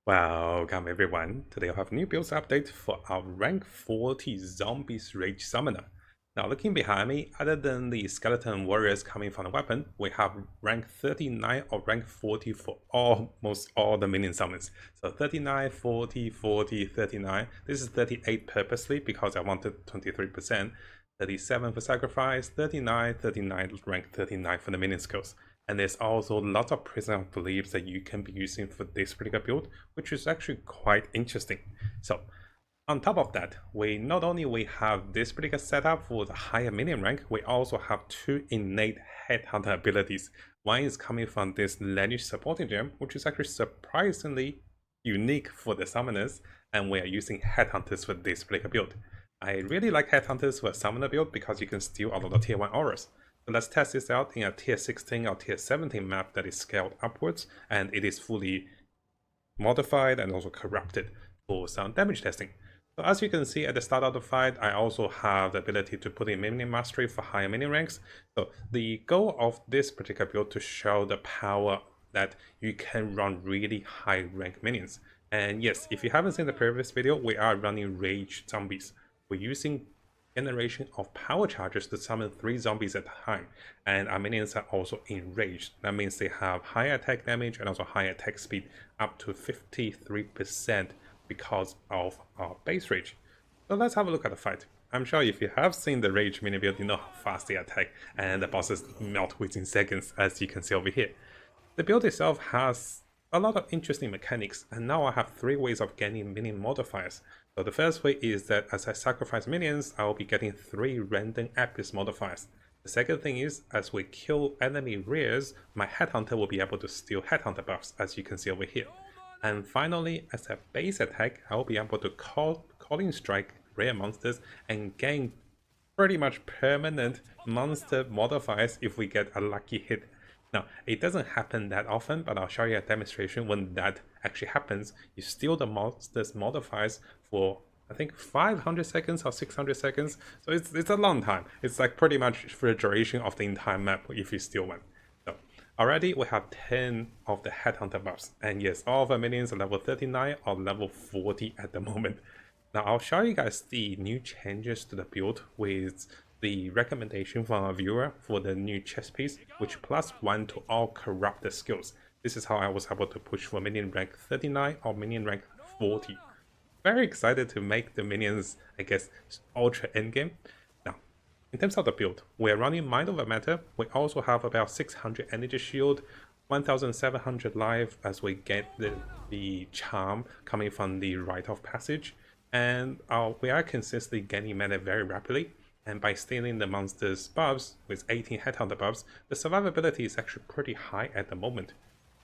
Welcome everyone. Today I have a new builds update for our rank 40 Zombies Rage Summoner. Now looking behind me, other than the skeleton warriors coming from the weapon, we have rank 39 or rank 40 for almost all the minion summons. So 39, 40, 40, 39. This is 38 purposely because I wanted 23%. 37 for sacrifice, 39, 39, rank 39 for the minion skills. And there's also lots of Prism beliefs that you can be using for this particular build, which is actually quite interesting. So on top of that, we not only have this particular setup for the higher minion rank, we also have two innate Headhunter abilities. One is coming from this lineage supporting gem, which is actually surprisingly unique for the summoners, and we are using Headhunters for this particular build. I really like Headhunters for a summoner build because you can steal a lot of tier 1 auras. So let's test this out in a tier 16 or tier 17 map that is scaled upwards, and it is fully modified and also corrupted for some damage testing. So as you can see at the start of the fight, I also have the ability to put in minion mastery for higher minion ranks. So the goal of this particular build to show the power that you can run really high rank minions. And yes, if you haven't seen the previous video, we are running Rage Zombies. We're using generation of power charges to summon 3 zombies at a time, and our minions are also enraged. That means they have high attack damage and also high attack speed, up to 53% because of our base rage. So let's have a look at the fight. I'm sure if you have seen the rage mini build, you know how fast they attack and the bosses melt within seconds, as you can see over here. The build itself has a lot of interesting mechanics, and now I have 3 ways of getting minion modifiers. So the first way is that as I sacrifice minions, I will be getting 3 random Abyss modifiers. The second thing is, as we kill enemy rears, my Headhunter will be able to steal Headhunter buffs, as you can see over here. And finally, as a base attack, I will be able to calling strike rare monsters and gain pretty much permanent monster modifiers if we get a lucky hit. Now, it doesn't happen that often, but I'll show you a demonstration when that actually happens. You steal the monster's modifiers for, I think, 500 seconds or 600 seconds. So it's a long time. It's like pretty much for the duration of the entire map if you steal one. So already we have 10 of the Headhunter buffs. And yes, all of our minions are level 39 or level 40 at the moment. Now I'll show you guys the new changes to the build with the recommendation from a viewer for the new chess piece, which +1 to all corrupted skills. This is how I was able to push for minion rank 39 or minion rank 40. Very excited to make the minions, I guess, ultra endgame. Now, in terms of the build, we're running Mind Over Matter. We also have about 600 energy shield, 1700 life as we get the charm coming from the Rite of Passage, and we are consistently gaining mana very rapidly. And by stealing the monster's buffs with 18 Headhunter buffs, the survivability is actually pretty high at the moment.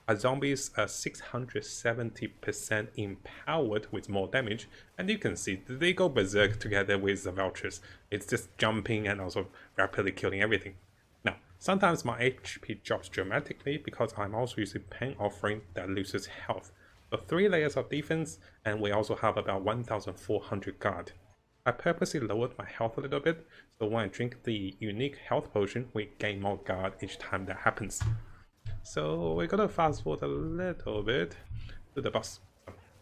Our zombies are 670% empowered with more damage, and you can see they go berserk together with the vultures. It's just jumping and also rapidly killing everything. Now, sometimes my HP drops dramatically because I'm also using Pain Offering that loses health. So 3 layers of defense, and we also have about 1400 guard. I purposely lowered my health a little bit, so when I drink the unique health potion, we gain more guard each time that happens. So we're gonna fast forward a little bit to the boss.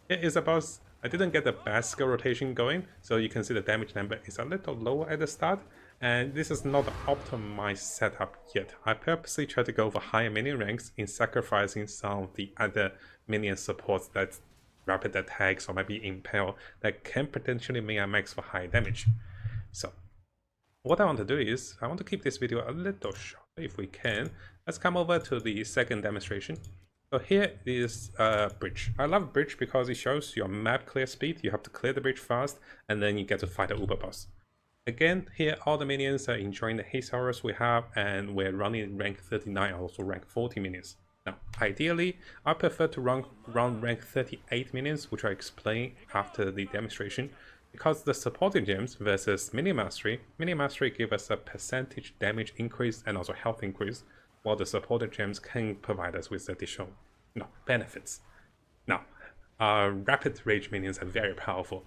Here is the boss. I didn't get the best skill rotation going, so you can see the damage number is a little lower at the start, and this is not an optimized setup yet. I purposely try to go for higher minion ranks in sacrificing some of the other minion supports that rapid attacks or maybe impale that can potentially make a max for high damage. So what I want to do is I want to keep this video a little short if we can. Let's come over to the second demonstration. So here is a bridge. I love bridge because it shows your map clear speed. You have to clear the bridge fast, and then you get to fight the uber boss. Again, here all the minions are enjoying the haste auras we have, and we're running rank 39, also rank 40 minions. Now, ideally, I prefer to run rank 38 minions, which I explain after the demonstration, because the supporting gems versus mini mastery give us a percentage damage increase and also health increase, while the supported gems can provide us with additional benefits. Now, our rapid rage minions are very powerful.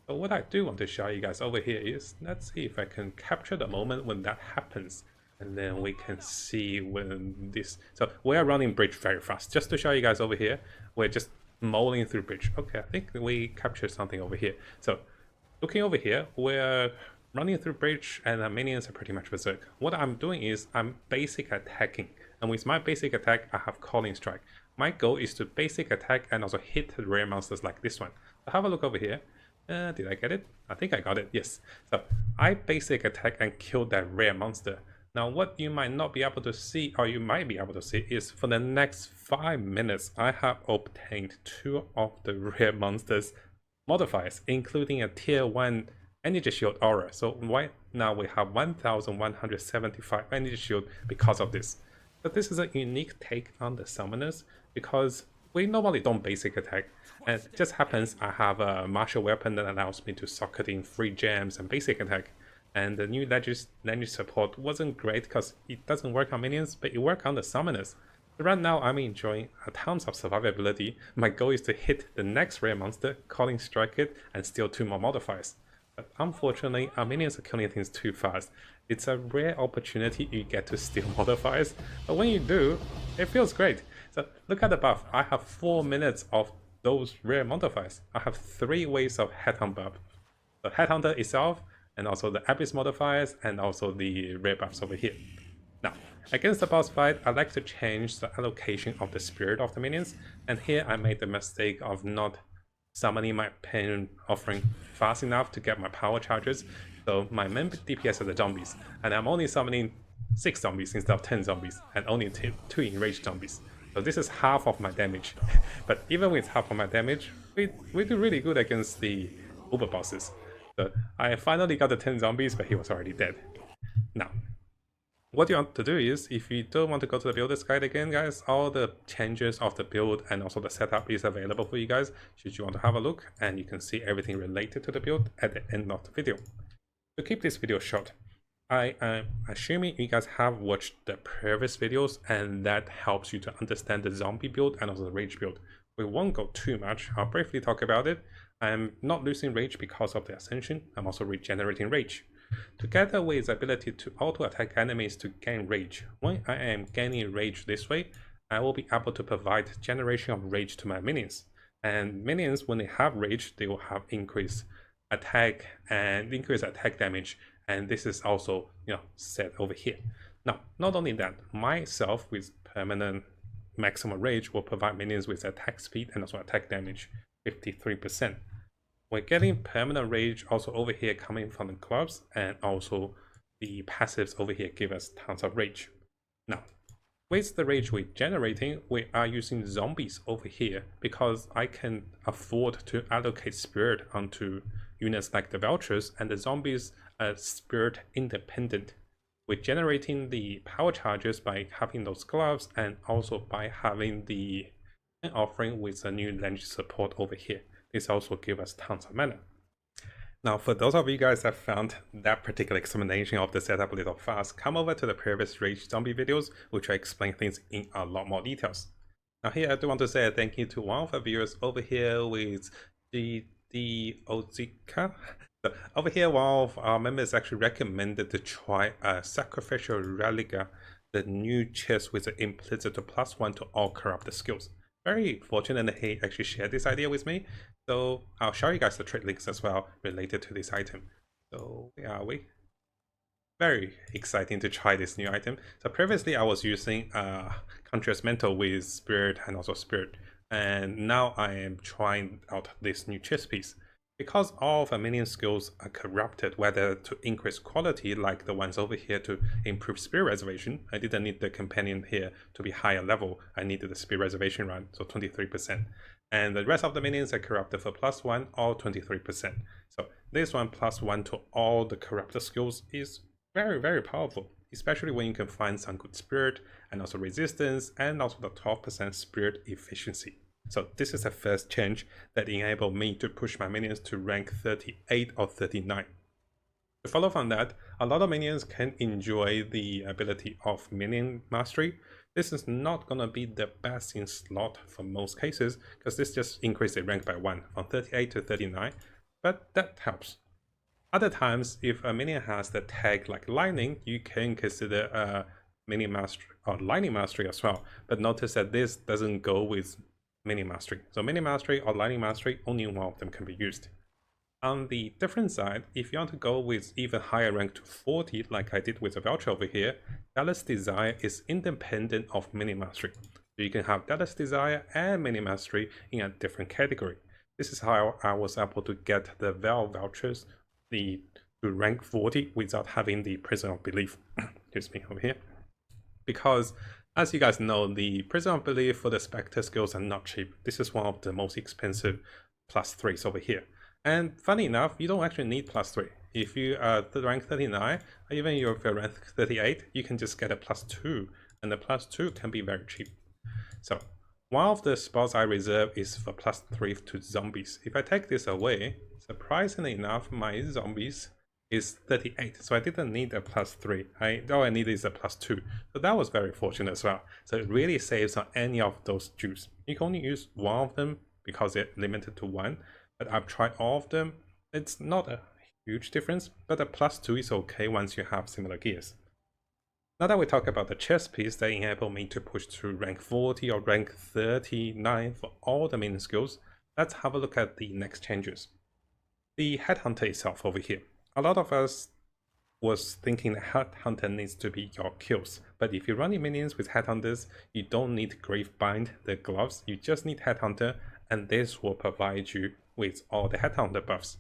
So what I do want to show you guys over here is, let's see if I can capture the moment when that happens. And then we can see when this... So we are running bridge very fast. Just to show you guys over here, we're just mauling through bridge. Okay, I think we captured something over here. So looking over here, we're running through bridge and the minions are pretty much berserk. What I'm doing is I'm basic attacking, and with my basic attack I have calling strike. My goal is to basic attack and also hit rare monsters like this one. So have a look over here. Did I get it? I think I got it, yes. So I basic attack and kill that rare monster. Now what you might not be able to see, or you might be able to see, is for the next 5 minutes I have obtained 2 of the rare monsters modifiers, including a tier 1 energy shield aura. So right now we have 1175 energy shield because of this. But this is a unique take on the summoners because we normally don't basic attack, and it just happens I have a martial weapon that allows me to socket in 3 gems and basic attack. And the new language support wasn't great because it doesn't work on minions, but it works on the summoners. So right now I'm enjoying tons of survivability. My goal is to hit the next rare monster, calling strike it, and steal 2 more modifiers. But unfortunately, our minions are killing things too fast. It's a rare opportunity you get to steal modifiers, but when you do, it feels great. So look at the buff. I have 4 minutes of those rare modifiers. I have 3 waves of Headhunter buff. The Headhunter itself, and also the Abyss modifiers, and also the rare buffs over here. Now, against the boss fight, I like to change the allocation of the spirit of the minions, and here I made the mistake of not summoning my pain offering fast enough to get my power charges. So my main DPS are the zombies, and I'm only summoning 6 zombies instead of 10 zombies, and only 2 enraged zombies. So this is half of my damage. But even with half of my damage, we do really good against the uber bosses. So I finally got the 10 zombies, but he was already dead. Now, what you want to do is, if you don't want to go to the builder's guide again, guys, all the changes of the build and also the setup is available for you guys, should you want to have a look, and you can see everything related to the build at the end of the video. To keep this video short, I am assuming you guys have watched the previous videos, and that helps you to understand the zombie build and also the rage build. We won't go too much, I'll briefly talk about it. I'm not losing rage because of the ascension, I'm also regenerating rage. Together with the ability to auto-attack enemies to gain rage. When I am gaining rage this way, I will be able to provide generation of rage to my minions. And minions, when they have rage, they will have increased attack and increased attack damage. And this is also, set over here. Now, not only that, myself with permanent maximum rage will provide minions with attack speed and also attack damage 53%. We're getting permanent rage also over here coming from the clubs, and also the passives over here give us tons of rage. Now, with the rage we're generating, we are using zombies over here because I can afford to allocate spirit onto units like the vultures, and the zombies are spirit independent. We're generating the power charges by having those gloves, and also by having the offering with the new language support over here. This also gives us tons of mana. Now, for those of you guys that found that particular explanation of the setup a little fast, come over to the previous Rage Zombie videos, which I explain things in a lot more details. Now here, I do want to say a thank you to one of our viewers over here with the Ozika. So over here, one of our members actually recommended to try a Sacrificial Relica, the new chest with the implicit +1 to all corrupted skills. Very fortunate that he actually shared this idea with me, so I'll show you guys the trade links as well related to this item. So where are we? Very exciting to try this new item. So previously I was using Contrast Mental with Spirit and also Spirit, and now I am trying out this new chess piece. Because all of the minion skills are corrupted, whether to increase quality like the ones over here to improve spirit reservation, I didn't need the companion here to be higher level, I needed the spirit reservation run, so 23%. And the rest of the minions are corrupted for +1, all 23%. So this one +1 to all the corrupted skills is very, very powerful, especially when you can find some good spirit and also resistance and also the 12% spirit efficiency. So this is the first change that enabled me to push my minions to rank 38 or 39. To follow from that, a lot of minions can enjoy the ability of minion mastery. This is not gonna be the best in slot for most cases, because this just increases the rank by 1 from 38 to 39, but that helps. Other times, if a minion has the tag like lightning, you can consider a minion mastery or lightning mastery as well. But notice that this doesn't go with mini mastery. So mini mastery or lightning mastery, only one of them can be used. On the different side, if you want to go with even higher rank to 40, like I did with the voucher over here, Dallas Desire is independent of mini mastery. So you can have Dallas Desire and mini mastery in a different category. This is how I was able to get the Val vouchers to rank 40 without having the Prism of Belief. Excuse me over here. Because as you guys know, the Prism of Belief for the Spectre skills are not cheap. This is one of the most expensive +3s over here. And funny enough, you don't actually need +3. If you are rank 39, or even if you're rank 38, you can just get a +2, and the +2 can be very cheap. So one of the spots I reserve is for +3 to zombies. If I take this away, surprisingly enough, my zombies is 38, so I didn't need a +3. All I need is a +2. So that was very fortunate as well. So it really saves on any of those juice. You can only use one of them because they're limited to one. But I've tried all of them. It's not a huge difference, but a +2 is okay once you have similar gears. Now that we talk about the chest piece that enable me to push to rank 40 or rank 39 for all the main skills, let's have a look at the next changes. The Headhunter itself over here. A lot of us was thinking that Headhunter needs to be your kills, but if you're running minions with Headhunters, you don't need Gravebind, the gloves, you just need Headhunter, and this will provide you with all the Headhunter buffs.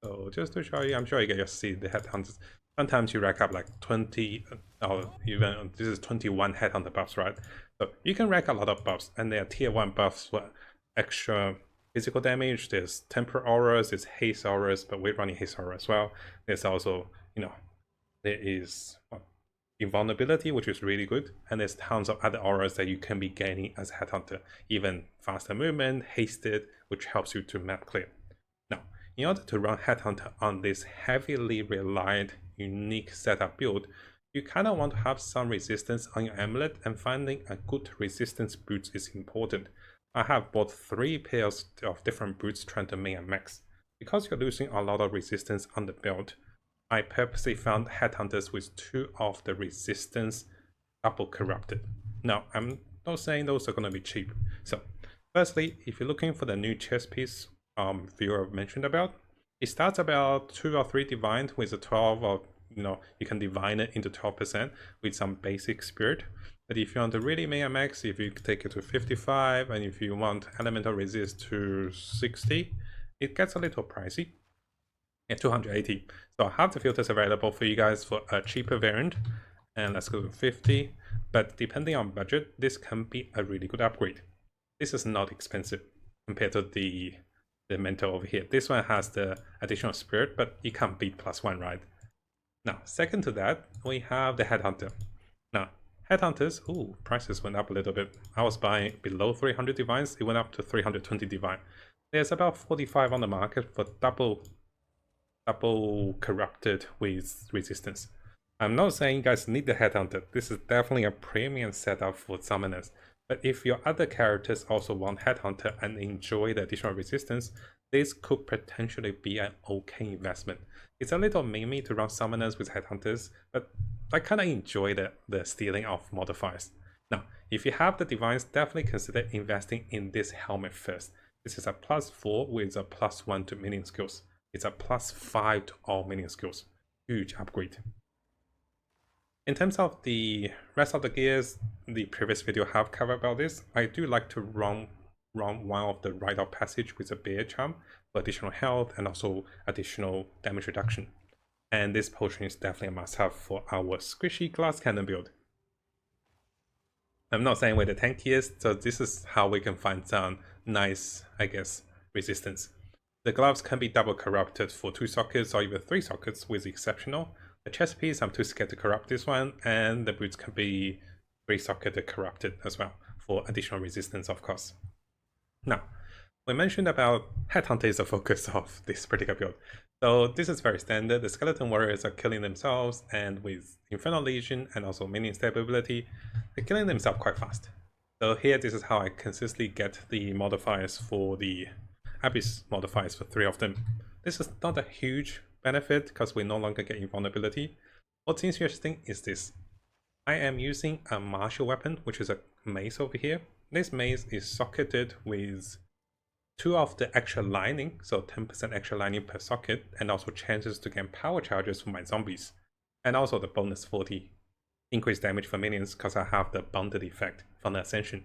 So just to show you, I'm sure you guys see the Headhunters. Sometimes you rack up like 20, or even this is 21 Headhunter buffs, right? So you can rack a lot of buffs, and they are tier 1 buffs for extra physical damage. There's temper auras, there's haste auras, but we're running haste aura as well. There's also, there is invulnerability, which is really good, and there's tons of other auras that you can be gaining as a Headhunter, even faster movement, hasted, which helps you to map clear. Now, in order to run Headhunter on this heavily relied, unique setup build, you kind of want to have some resistance on your amulet, and finding a good resistance boots is important. I have bought 3 pairs of different boots trying to main and max. Because you're losing a lot of resistance on the build, I purposely found Headhunters with 2 of the resistance double corrupted. Now, I'm not saying those are going to be cheap. So, firstly, if you're looking for the new chest piece viewer mentioned about, it starts about 2 or 3 divine with a 12, or you can divine it into 12% with some basic spirit. But if you want to really main max, if you take it to 55, and if you want elemental resist to 60, it gets a little pricey. At 280. So I have the filters available for you guys for a cheaper variant, and let's go to 50. But depending on budget, this can be a really good upgrade. This is not expensive compared to the mentor over here. This one has the additional spirit, but it can't beat +1, right? Now, second to that, we have the Headhunter. Now, Headhunters, prices went up a little bit. I was buying below 300 divines, it went up to 320 divine. There's about 45 on the market for double corrupted with resistance. I'm not saying you guys need the Headhunter. This is definitely a premium setup for summoners. But if your other characters also want Headhunter and enjoy the additional resistance, this could potentially be an okay investment. It's a little memey to run summoners with Headhunters, but I kind of enjoy the stealing of modifiers. Now, if you have the divines, definitely consider investing in this helmet first. This is a +4 with a +1 to minion skills. It's a +5 to all minion skills. Huge upgrade. In terms of the rest of the gears, the previous video have covered about this. I do like to run one of the Rite of Passage with a Bear Charm for additional health and also additional damage reduction. And this potion is definitely a must-have for our squishy glass cannon build. I'm not saying we're the tankiest, so this is how we can find some nice, I guess, resistance. The gloves can be double corrupted for 2 sockets or even 3 sockets with exceptional. The chest piece, I'm too scared to corrupt this one, and the boots can be 3 socketed corrupted as well for additional resistance, of course. Now, we mentioned about Headhunter is the focus of this particular build. So this is very standard. The skeleton warriors are killing themselves, and with Infernal Legion and also minion stability, they're killing themselves quite fast. So here, this is how I consistently get the modifiers for the Abyss modifiers for 3 of them. This is not a huge benefit because we no longer get invulnerability. What's interesting is this. I am using a martial weapon, which is a mace over here. this mace is socketed with 2 of the extra lining, so 10% extra lining per socket, and also chances to gain power charges for my zombies. And also the bonus 40 increased damage for minions because I have the bonded effect from the Ascension.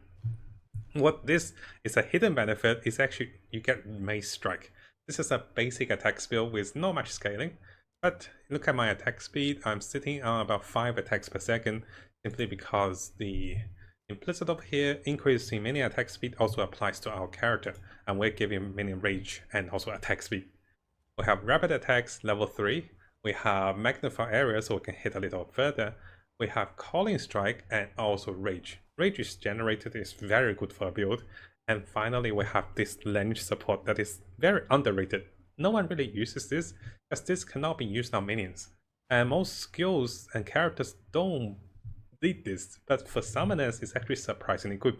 What this is a hidden benefit is actually you get Mace Strike. This is a basic attack skill with not much scaling, but look at my attack speed. I'm sitting on about 5 attacks per second simply because the implicit over here increasing minion attack speed also applies to our character, and we're giving minion rage and also attack speed. We have rapid attacks level 3, we have magnify area so we can hit a little further, we have calling strike and also rage. Rage is generated, is very good for a build, and finally we have this lens support that is very underrated. No one really uses this, as this cannot be used on minions, and most skills and characters don't need this, but for summoners it's actually surprisingly good.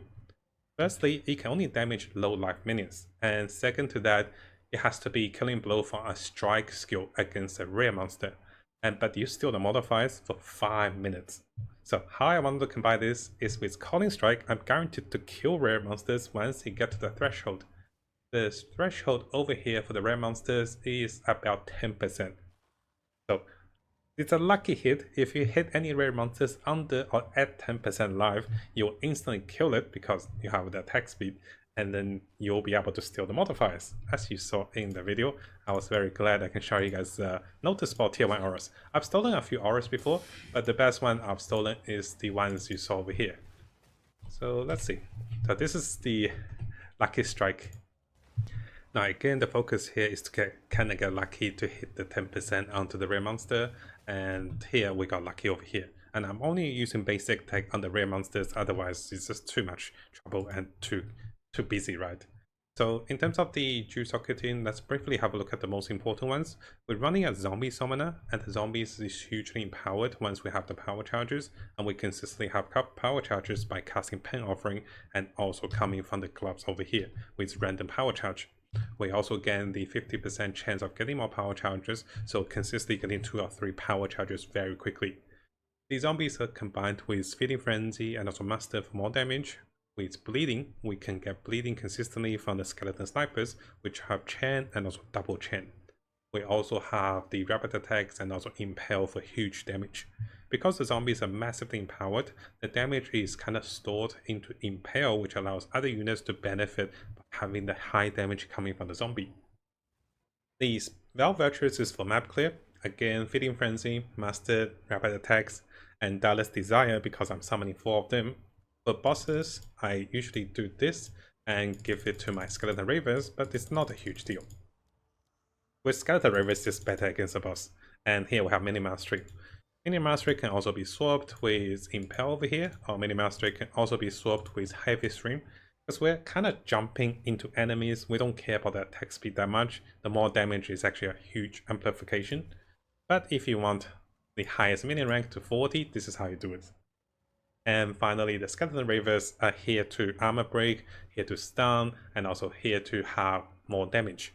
Firstly, it can only damage low life minions, and second to that, it has to be killing blow from a strike skill against a rare monster, but you steal the modifiers for 5 minutes. So how I want to combine this is with calling strike. I'm guaranteed to kill rare monsters once you get to the threshold. The threshold over here for the rare monsters is about 10%. So it's a lucky hit. If you hit any rare monsters under or at 10% life, you'll instantly kill it because you have the attack speed, and then you'll be able to steal the modifiers. As you saw in the video, I was very glad I can show you guys noticeable tier 1 auras. I've stolen a few auras before, but the best one I've stolen is the ones you saw over here. So let's see. So this is the lucky strike. Now again, the focus here is to kind of get lucky to hit the 10% onto the rare monster, and here we got lucky over here. And I'm only using basic tech on the rare monsters, otherwise it's just too much trouble and too busy, right? So in terms of the Druid socketing, let's briefly have a look at the most important ones. We're running a zombie summoner, and the zombies is hugely empowered once we have the power charges, and we consistently have power charges by casting Pen Offering and also coming from the gloves over here with random power charge. We also gain the 50% chance of getting more power charges, so consistently getting 2 or 3 power charges very quickly. The zombies are combined with Feeding Frenzy and also Master for more damage. With bleeding, we can get bleeding consistently from the skeleton snipers, which have chain and also double chain. We also have the rapid attacks and also impale for huge damage. Because the zombies are massively empowered, the damage is kind of stored into impale, which allows other units to benefit by having the high damage coming from the zombie. The Valve Virtues is for map clear. Again, Feeding Frenzy, Master, rapid attacks, and Dallas Desire because I'm summoning 4 of them. For bosses, I usually do this and give it to my Skeleton Ravers, but it's not a huge deal. With Skeleton Ravers, it's better against a boss. And here we have Mini Mastery. Mini Mastery can also be swapped with Impel over here, or Mini Mastery can also be swapped with Heavy Stream, because we're kind of jumping into enemies. We don't care about the attack speed that much. The more damage is actually a huge amplification. But if you want the highest minion rank to 40, this is how you do it. And finally, the Skeleton Ravers are here to armor break, here to stun, and also here to have more damage.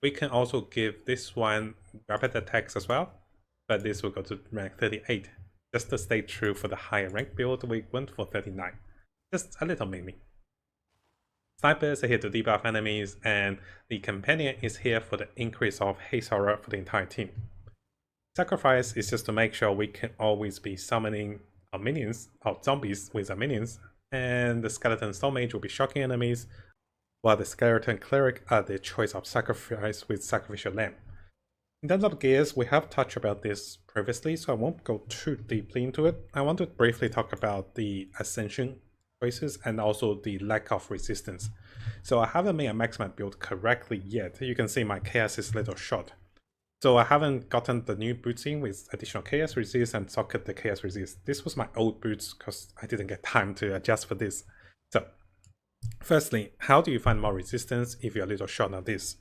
We can also give this one rapid attacks as well, but this will go to rank 38. Just to stay true for the higher rank build, we went for 39. Just a little mini. Snipers are here to debuff enemies, and the Companion is here for the increase of haste aura for the entire team. Sacrifice is just to make sure we can always be summoning our minions, our zombies with our minions, and the Skeleton Storm Mage will be shocking enemies, while the Skeleton Cleric are the choice of sacrifice with Sacrificial Lamb. In terms of gears, we have touched about this previously, so I won't go too deeply into it. I want to briefly talk about the Ascension choices and also the lack of resistance. So I haven't made a maximum build correctly yet. You can see my chaos is a little short. So I haven't gotten the new boots in with additional chaos resist and socket the chaos resist. This was my old boots because I didn't get time to adjust for this. So firstly, how do you find more resistance if you're a little short on this?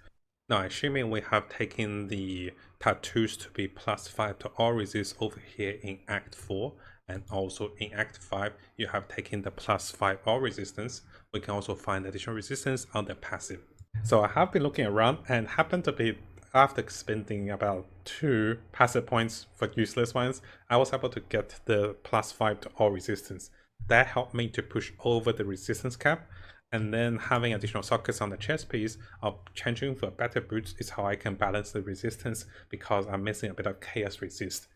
Now, assuming we have taken the tattoos to be +5 to all resist over here in Act 4, and also in Act 5, you have taken the +5 all resistance, we can also find additional resistance on the passive. So I have been looking around and happened to be, after spending about 2 passive points for useless ones, I was able to get the +5 to all resistance. That helped me to push over the resistance cap, and then having additional sockets on the chest piece or changing for better boots is how I can balance the resistance because I'm missing a bit of chaos resist.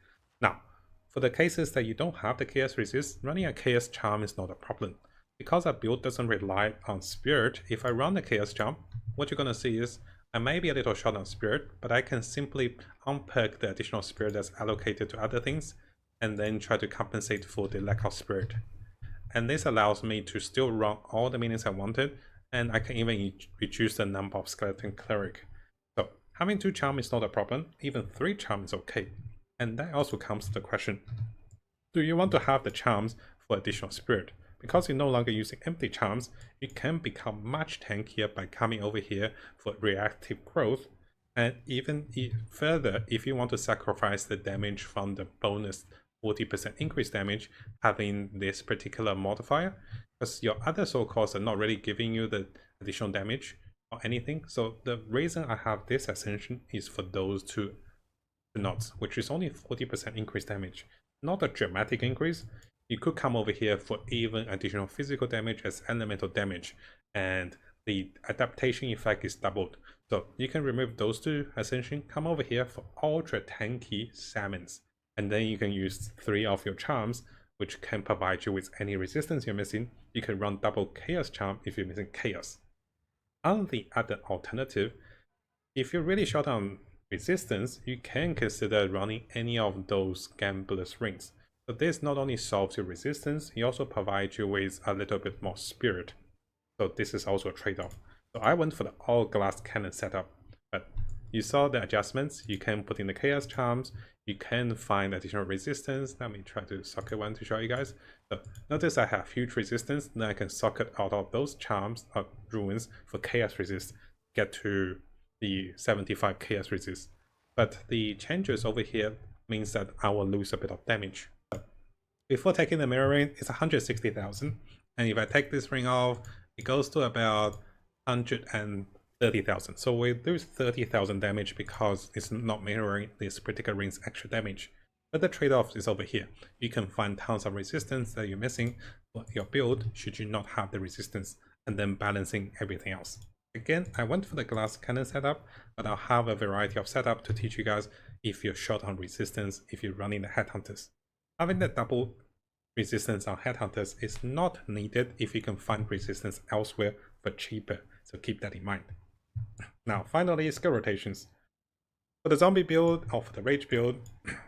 Now, for the cases that you don't have the chaos resist, running a chaos charm is not a problem. Because our build doesn't rely on spirit, if I run the chaos charm, what you're gonna see is I may be a little short on spirit, but I can simply unperk the additional spirit that's allocated to other things and then try to compensate for the lack of spirit. And this allows me to still run all the minions I wanted, and I can even reduce the number of skeleton cleric. So having 2 charm is not a problem, even 3 charm is okay. And that also comes to the question, do you want to have the charms for additional spirit? Because you're no longer using empty charms, you can become much tankier by coming over here for reactive growth. And even further, if you want to sacrifice the damage from the bonus 40% increase damage, having this particular modifier, because your other soul costs are not really giving you the additional damage or anything. So the reason I have this ascension is for those 2 nodes, which is only 40% increase damage. Not a dramatic increase. You could come over here for even additional physical damage as elemental damage, and the adaptation effect is doubled. So you can remove those 2 ascension, come over here for ultra tanky salmons, and then you can use 3 of your charms, which can provide you with any resistance you're missing. You can run double chaos charm if you're missing chaos. On the other alternative, if you're really short on resistance, you can consider running any of those gambler's rings. So this not only solves your resistance, it also provides you with a little bit more spirit. So this is also a trade-off. So I went for the all glass cannon setup, but you saw the adjustments. You can put in the chaos charms, you can find additional resistance. Let me try to socket one to show you guys. So notice I have huge resistance, then I can socket out of those charms or ruins for chaos resist, get to the 75 chaos resist. But the changes over here means that I will lose a bit of damage. Before taking the mirror ring, it's 160,000, and if I take this ring off, it goes to about 130,000. So we lose 30,000 damage because it's not mirroring this particular ring's extra damage. But the trade-off is over here. You can find tons of resistance that you're missing for your build should you not have the resistance, and then balancing everything else. Again, I went for the glass cannon setup, but I'll have a variety of setup to teach you guys if you're short on resistance, if you're running the Headhunters. Having the double resistance on Headhunters is not needed if you can find resistance elsewhere for cheaper, so keep that in mind. Now finally, skill rotations. For the zombie build or for the rage build,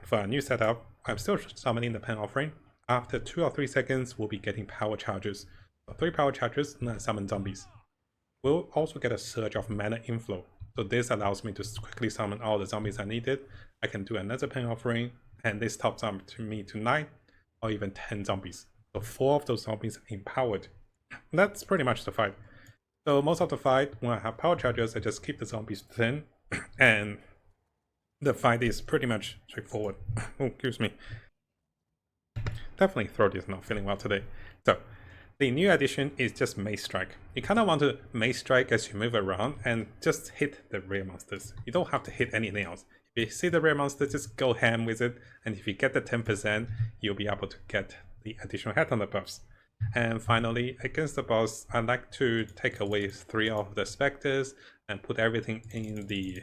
for a new setup, I'm still summoning the pen offering. After 2 or 3 seconds, we'll be getting power charges. So 3 power charges and then summon zombies. We'll also get a surge of mana inflow. So this allows me to quickly summon all the zombies I needed. I can do another pen offering, and this tops up to me to 9 or even 10 zombies. So 4 of those zombies are empowered. That's pretty much the fight. So most of the fight, when I have power charges, I just keep the zombies to 10, and the fight is pretty much straightforward. Oh, excuse me. Definitely throat is not feeling well today. So the new addition is just Mace Strike. You kind of want to Mace Strike as you move around and just hit the rare monsters. You don't have to hit anything else. If you see the rare monster, just go ham with it, and if you get the 10%, you'll be able to get the additional Headhunter buffs. And finally, against the boss, I like to take away 3 of the Spectres and put everything in the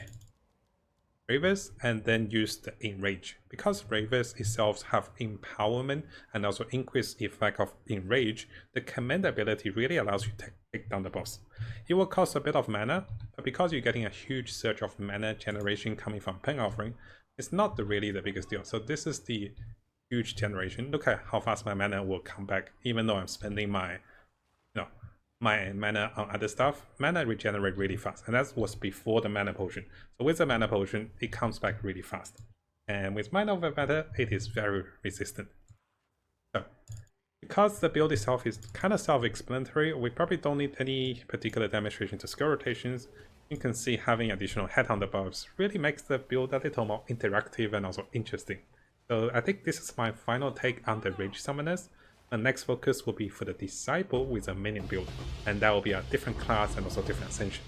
Ravers, and then use the Enrage. Because Ravers itself have empowerment and also increased effect of Enrage, the command ability really allows you to take down the boss. It will cost a bit of mana, but because you're getting a huge surge of mana generation coming from Pen Offering, it's not really the biggest deal. So this is the huge generation. Look at how fast my mana will come back, even though I'm spending my mana on other stuff. Mana regenerate really fast, and that was before the mana potion. So with the mana potion, it comes back really fast. And with Mind Over Matter, it is very resistant. So because the build itself is kind of self-explanatory, we probably don't need any particular demonstration to skill rotations. You can see having additional Headhunter buffs really makes the build a little more interactive and also interesting. So I think this is my final take on the Rage Summoners. The next focus will be for the Disciple with a minion build, and that will be a different class and also different ascension.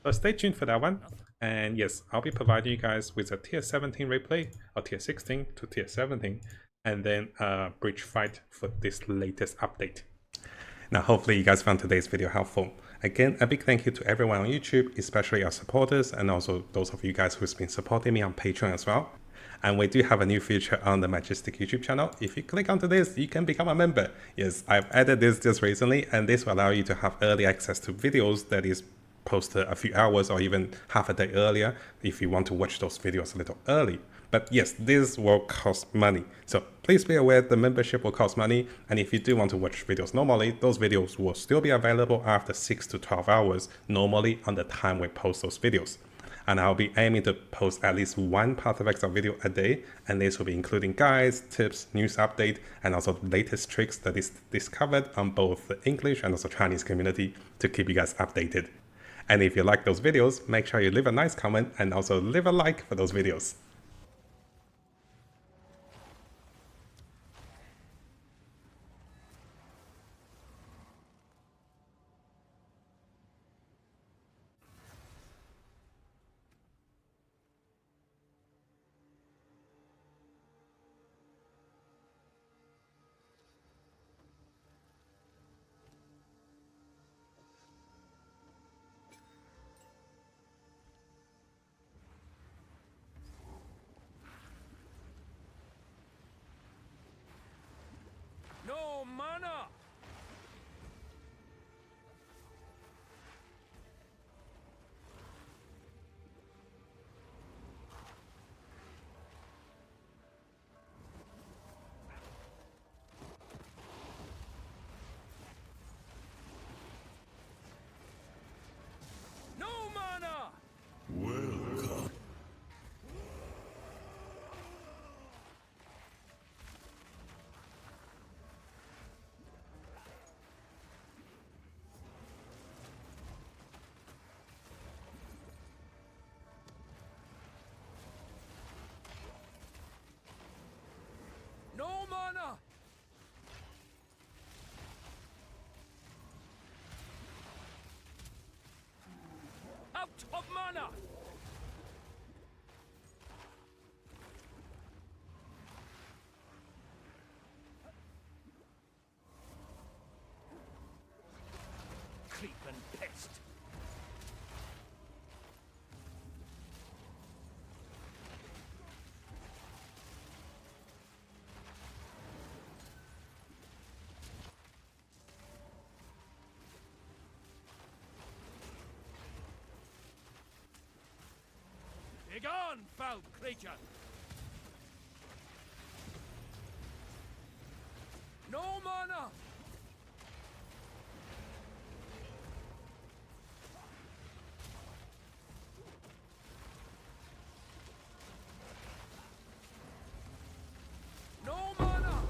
So stay tuned for that one. And yes, I'll be providing you guys with a tier 17 replay, or tier 16 to tier 17, and then bridge fight for this latest update. Now, hopefully you guys found today's video helpful. Again, a big thank you to everyone on YouTube, especially our supporters, and also those of you guys who's been supporting me on Patreon as well. And we do have a new feature on the Majestic YouTube channel. If you click onto this, you can become a member. Yes, I've added this just recently, and this will allow you to have early access to videos that is posted a few hours or even half a day earlier if you want to watch those videos a little early. But yes, this will cost money. So please be aware the membership will cost money. And if you do want to watch videos normally, those videos will still be available after 6 to 12 hours, normally on the time we post those videos. And I'll be aiming to post at least one Path of Exile video a day. And this will be including guides, tips, news update, and also the latest tricks that is discovered on both the English and also Chinese community to keep you guys updated. And if you like those videos, make sure you leave a nice comment and also leave a like for those videos. No mana! No mana! Welcome. No mana! Out of mana! Creep and pest! Begone, foul creature! No mana! No mana!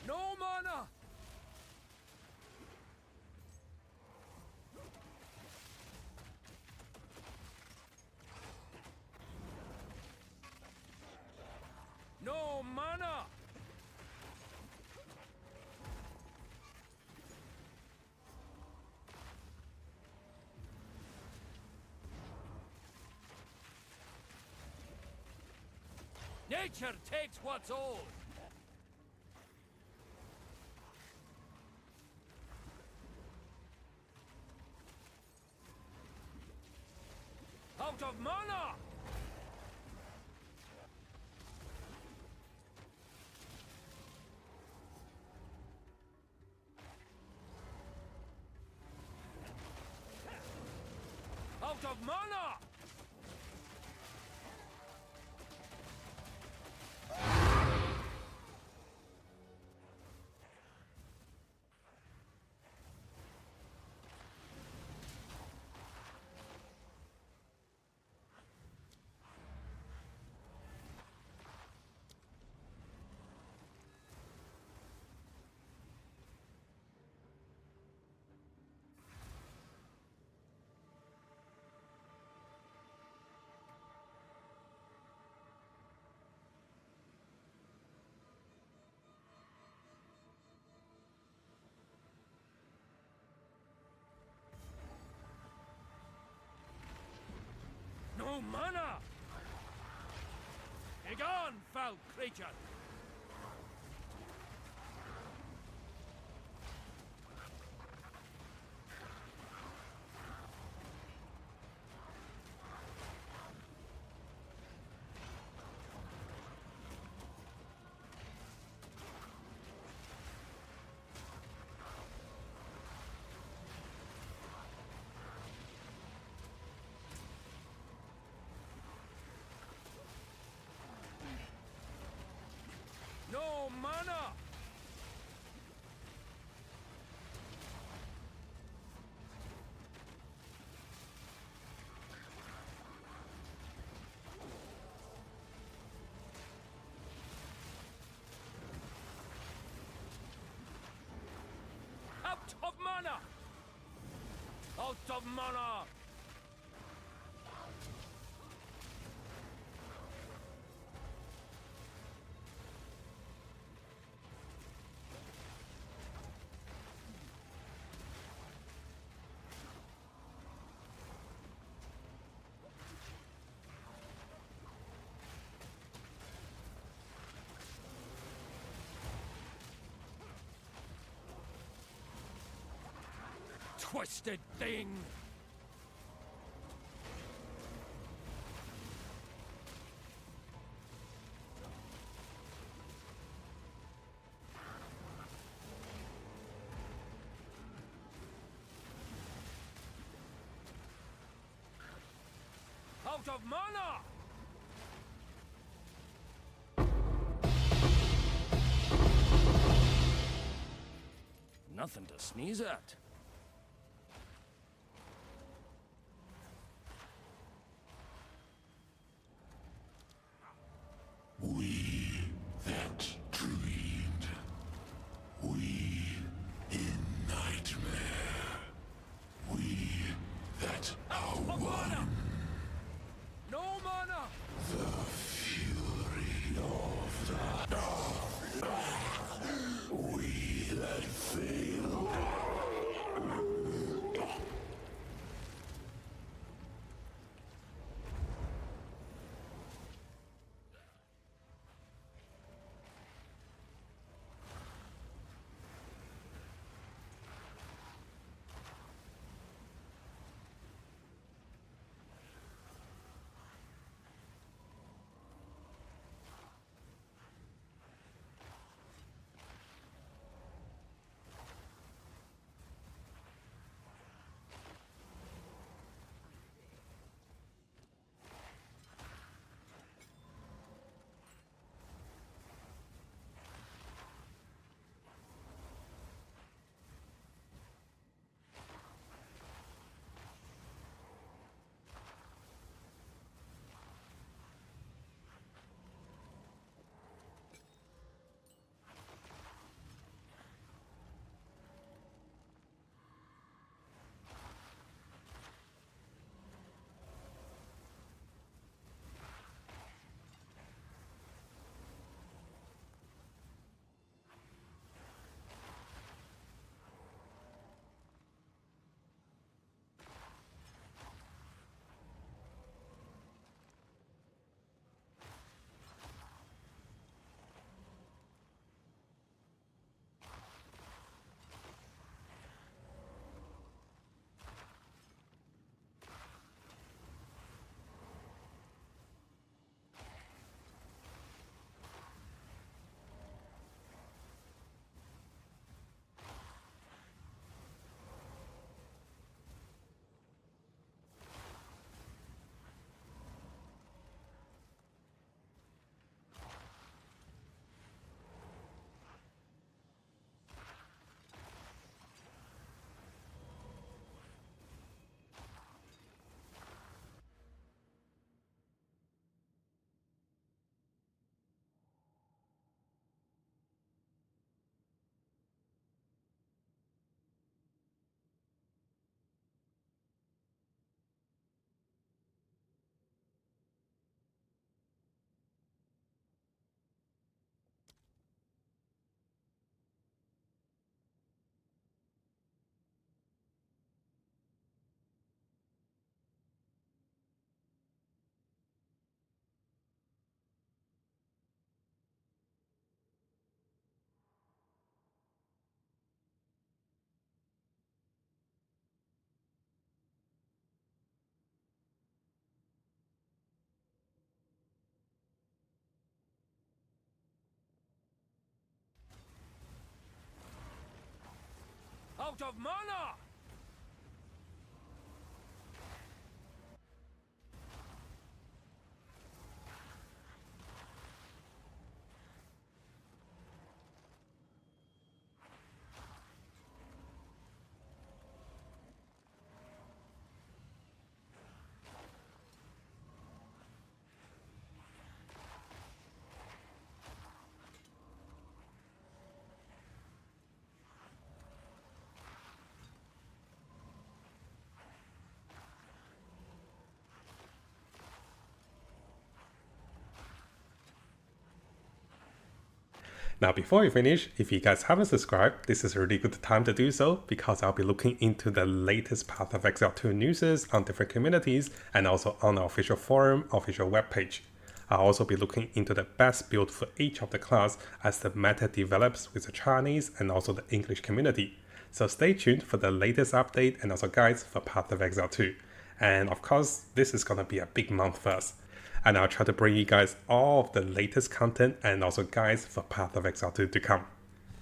No mana! No mana! Nature takes what's old! Out of mana! Out of mana! No mana! Begone, foul creature! No mana! Out of mana! Out of mana! Twisted thing! Out of mana! Nothing to sneeze at. We that dreamed, we in nightmare, we that are one, No mana! the fury of the dark, we that fail, Out of mana! Now before we finish, if you guys haven't subscribed, this is a really good time to do so because I'll be looking into the latest Path of Exile 2 news on different communities and also on our official forum, official webpage. I'll also be looking into the best build for each of the class as the meta develops with the Chinese and also the English community. So stay tuned for the latest update and also guides for Path of Exile 2. And of course, this is gonna be a big month for us. And I'll try to bring you guys all of the latest content and also guides for Path of Exile 2 to come.